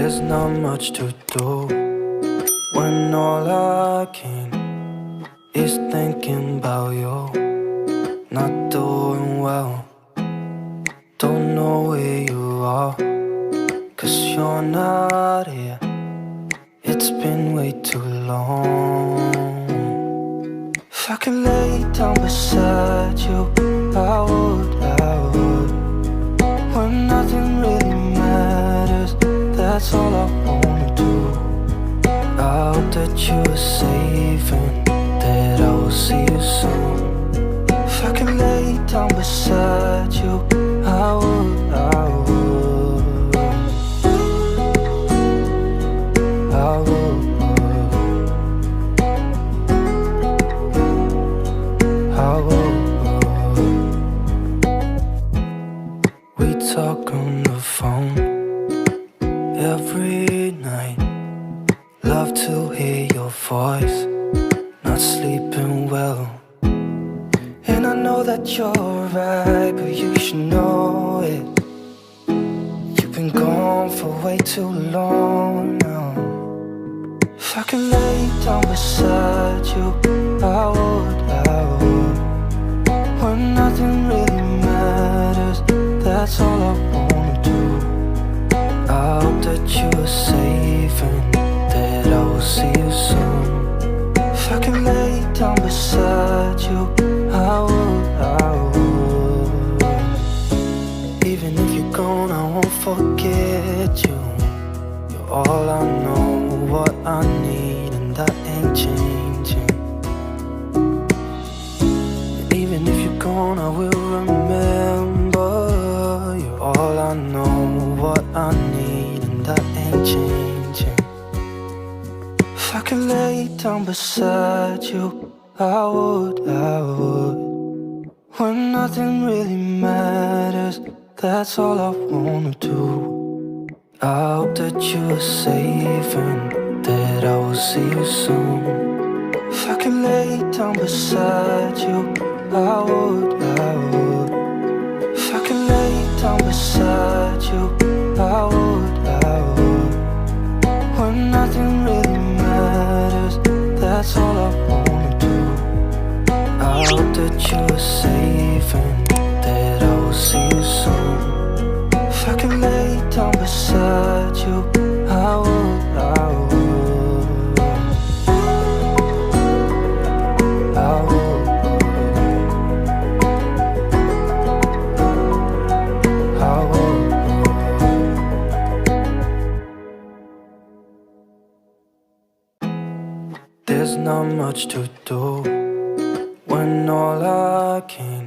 There's not much to do when all I can is thinking about you. Not doing well, don't know where you are, 'cause you're not here. It's been way too long. If I could lay down beside you, I would, when nothing really matters. That's all I wanna do. I hope that you are safe and that I will see you soon. If I could lay down beside you, I would, I would, I would, I would. We talk on the phone every night. Love to hear your voice. Not sleeping well, and I know that you're right, but you should know it. You've been gone for way too long now. If I could lay down beside you, I would, when nothing really matters. That's all I wanna do. I hope that you are safe and that I will see you soon. If I could lay down beside you, I would, I would. Even if you're gone, I won't forget you. You're all I know, what I need, and that ain't changing. And even if you're gone, I will remember. You're all I know, what I need, and that ain't changing. If I could lay down beside you, I would, when nothing really matters. That's all I wanna do. I hope that you are safe and that I will see you soon. If I could lay down beside you, I would, if I could lay down beside you, I would, when nothing really matters. That's all I wanna do. I hope that you are safe and that I will see you soon. If I could lay down beside you, I would, I would, I would, I would. There's not much to do when all I can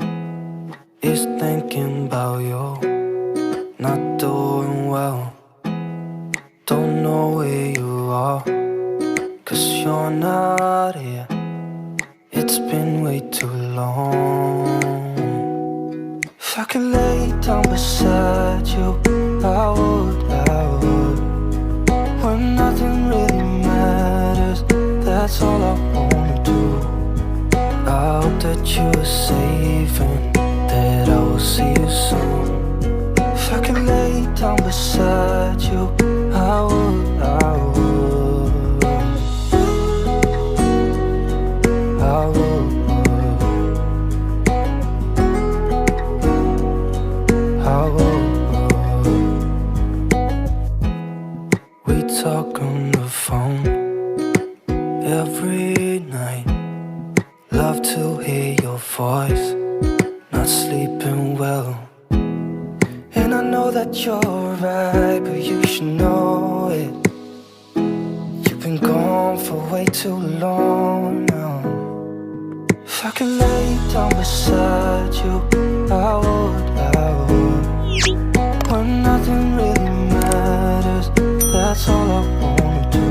is thinking about you. Not doing well, don't know where you are, 'cause you're not here. It's been way too long. If I could lay down beside you, I would, when nothing really matters. That's all I wanna do. I hope that you are safe and that I will see you soon. If I could lay down beside you, I would, I would, I would, I would. We talk on the phone every night. Love to hear your voice. Not sleeping well, and I know that you're right, but you should know it. You've been gone for way too long now. If I could lay down beside you, I would, when nothing really matters. That's all I wanna do.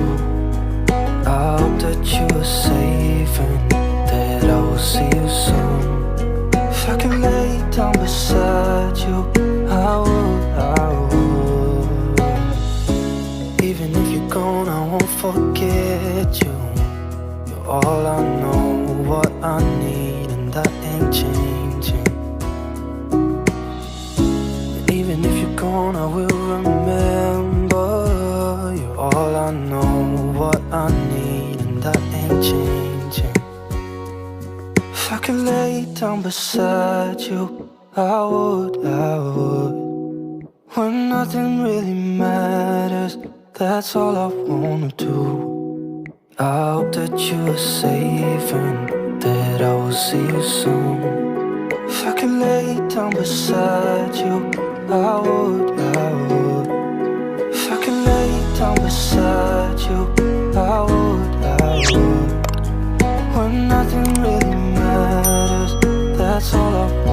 I hope that you are safe and that I will see you soon. If I could lay down beside you, I would, I would. Even if you're gone, I won't forget you. You're all I know, what I need, and that ain't changing. And even if you're gone, I will remember. could lay down beside you, I would. When nothing really matters, that's all I wanna do. I hope that you are safe and that I will see you soon. If I could lay down beside you, I would. If I could lay down beside you, I would. When nothing really matters, that's all I want.